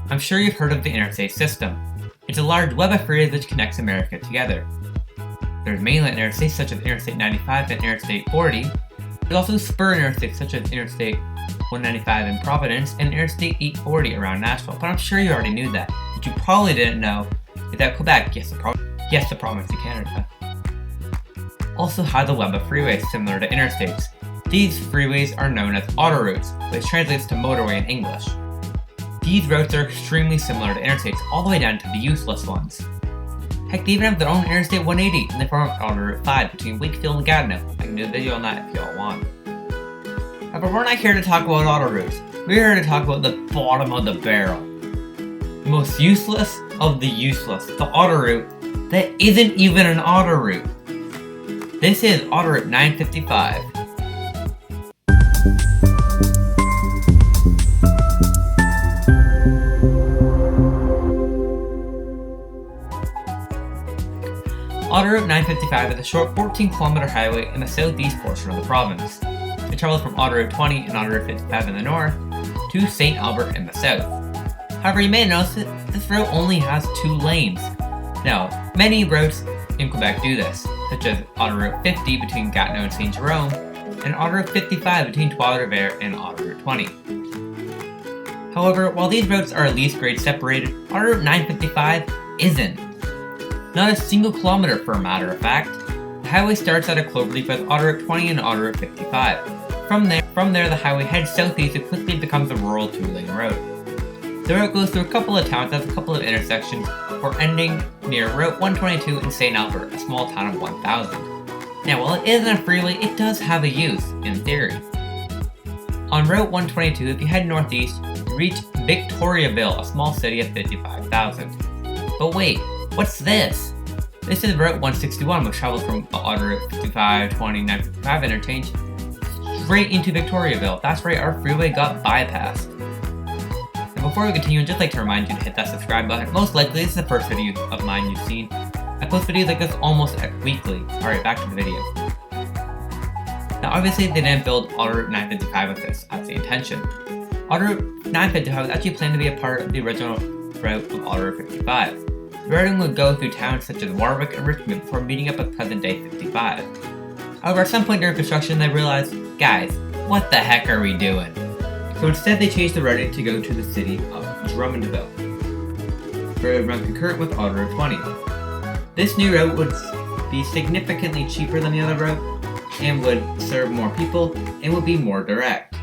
I'm sure you've heard of the interstate system. It's a large web of freeways which connects America together. There's mainland interstates such as Interstate 95 and Interstate 40. There's also spur interstates such as Interstate 195 in Providence and Interstate 840 around Nashville. But I'm sure you already knew that. What you probably didn't know is that Quebec, yes, the province of Canada, also has a web of freeways similar to interstates. These freeways are known as autoroutes, which translates to motorway in English. These routes are extremely similar to interstates, all the way down to the useless ones. Heck, they even have their own Interstate 180 in the form of Autoroute 5 between Wakefield and Gatineau. I can do a video on that if y'all want. However, we're not here to talk about autoroutes. We're here to talk about the bottom of the barrel. The most useless of the useless, the autoroute that isn't even an autoroute. This is Autoroute 955. Autoroute 955 is a short 14-kilometer highway in the southeast portion of the province. It travels from Autoroute 20 and Autoroute 55 in the north to St. Albert in the south. However, you may notice that this route only has 2 lanes. Now, many routes in Quebec do this, such as Autoroute 50 between Gatineau and St. Jerome, and Autoroute 55 between Trois-Rivières and Autoroute 20. However, while these routes are at least grade separated, Autoroute 955 isn't. Not a single kilometer, for a matter of fact. The highway starts at a cloverleaf with Autoroute 20 and Autoroute 55. From there, the highway heads southeast and quickly becomes a rural 2-lane road. The route goes through a couple of towns, has a couple of intersections, before ending near Route 122 in St. Albert, a small town of 1,000. Now, while it isn't a freeway, it does have a use, in theory. On Route 122, if you head northeast, you reach Victoriaville, a small city of 55,000. But wait, what's this? This is Route 161, which travels from Autoroute 55, 20, 955 interchange straight into Victoriaville. That's right, our freeway got bypassed. And before we continue, I'd just like to remind you to hit that subscribe button. Most likely, this is the first video of mine you've seen. I post videos like this almost weekly. Alright, back to the video. Now, obviously, they didn't build Autoroute 955 with this as the intention. Autoroute 955 was actually planned to be a part of the original route of Autoroute 55. The routing would go through towns such as Warwick and Richmond before meeting up with present-day 55. However, at some point during construction, they realized, guys, what the heck are we doing? So instead, they changed the routing to go to the city of Drummondville, where it would run concurrent with Autoroute 20. This new route would be significantly cheaper than the other route, and would serve more people, and would be more direct.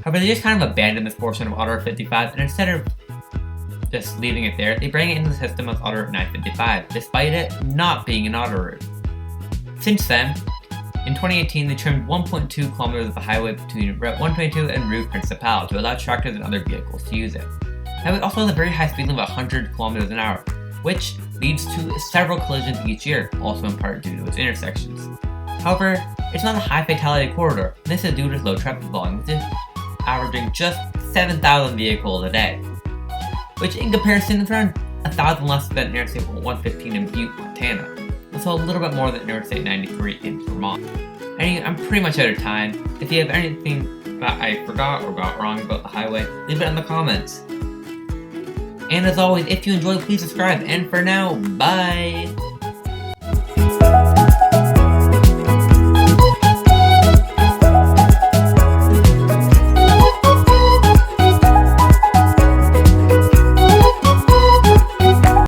However, they just kind of abandoned this portion of Autoroute 55, and instead of just leaving it there, they bring it into the system of Autoroute 955, despite it not being an autoroute. Since then, in 2018, they trimmed 1.2 kilometers of the highway between Route 122 and Rue Principale to allow tractors and other vehicles to use it. Now, it also has a very high speed limit of 100 kilometers an hour, which leads to several collisions each year, also in part due to its intersections. However, it's not a high fatality corridor. This is due to low traffic volume, which is averaging just 7,000 vehicles a day, which in comparison is around 1,000 less than Interstate 115 in Butte, Montana. Also a little bit more than Interstate 93 in Vermont. Anyway, I'm pretty much out of time. If you have anything that I forgot or got wrong about the highway, leave it in the comments. And as always, if you enjoyed, please subscribe. And for now, bye!